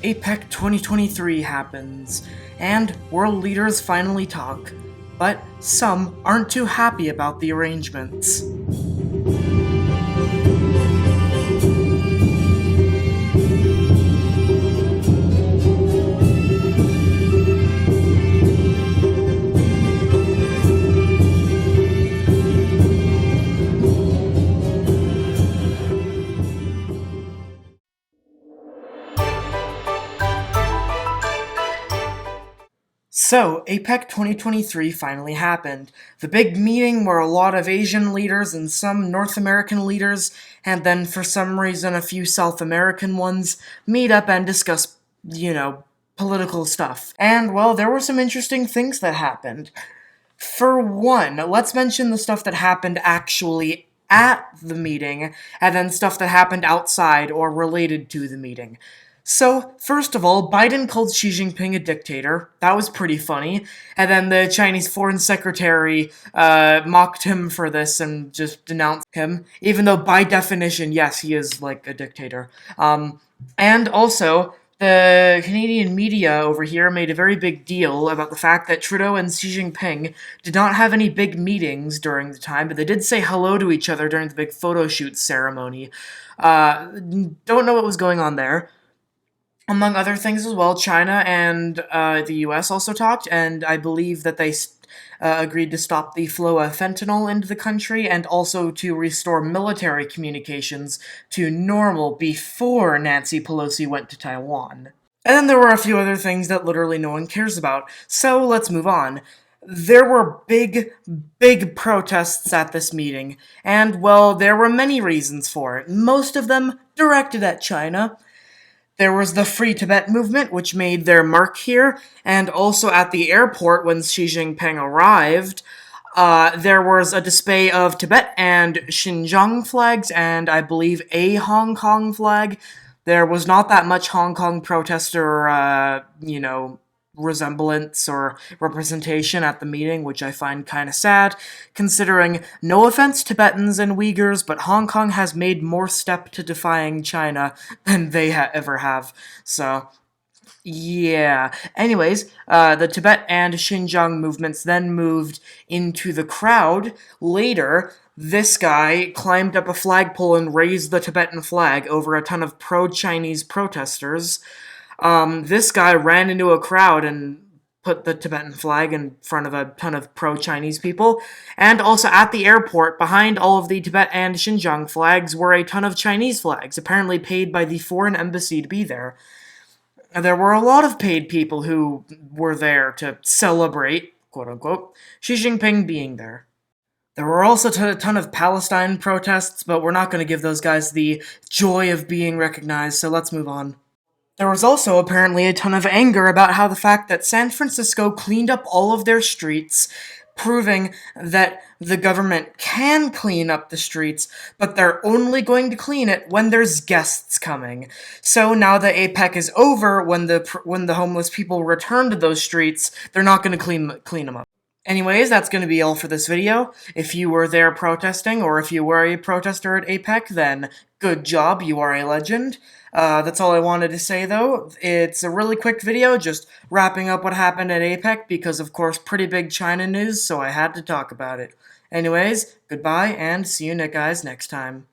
Apec 2023 happens, and world leaders finally talk, but some aren't too happy about the arrangements. So, APEC 2023 finally happened. The big meeting where a lot of Asian leaders and some North American leaders, and then for some reason a few South American ones, meet up and discuss, political stuff. And, well, there were some interesting things that happened. For one, let's mention the stuff that happened actually at the meeting, and then stuff that happened outside or related to the meeting. So, first of all, Biden called Xi Jinping a dictator. That was pretty funny. And then the Chinese foreign secretary mocked him for this and just denounced him, even though by definition, yes, he is like a dictator. And also, the Canadian media over here made a very big deal about the fact that Trudeau and Xi Jinping did not have any big meetings during the time, but they did say hello to each other during the big photo shoot ceremony. Don't know what was going on there. Among other things as well, China and the US also talked, and I believe that they agreed to stop the flow of fentanyl into the country and also to restore military communications to normal before Nancy Pelosi went to Taiwan. And then there were a few other things that literally no one cares about, so let's move on. There were big protests at this meeting, and, well, there were many reasons for it, most of them directed at China. There was the Free Tibet movement, which made their mark here, and also at the airport when Xi Jinping arrived, there was a display of Tibet and Xinjiang flags, and I believe a Hong Kong flag. There was not that much Hong Kong protester, resemblance or representation at the meeting, which I find kind of sad, considering, no offense Tibetans and Uyghurs, but Hong Kong has made more step to defying China than they ever have. So, yeah. Anyways, the Tibet and Xinjiang movements then moved into the crowd. Later, this guy climbed up a flagpole and raised the Tibetan flag over a ton of pro-Chinese protesters. This guy ran into a crowd and put the Tibetan flag in front of a ton of pro-Chinese people. And also at the airport, behind all of the Tibet and Xinjiang flags, were a ton of Chinese flags, apparently paid by the foreign embassy to be there. There were a lot of paid people who were there to celebrate, quote-unquote, Xi Jinping being there. There were also a ton of Palestine protests, but we're not going to give those guys the joy of being recognized, so let's move on. There was also apparently a ton of anger about how the fact that San Francisco cleaned up all of their streets, proving that the government can clean up the streets, but they're only going to clean it when there's guests coming. So now that APEC is over, when the homeless people return to those streets, they're not going to clean them up. Anyways, that's going to be all for this video. If you were there protesting, or if you were a protester at APEC, then good job, you are a legend. That's all I wanted to say, though. It's a really quick video, just wrapping up what happened at APEC, because, of course, pretty big China news, so I had to talk about it. Anyways, goodbye, and see you guys next time.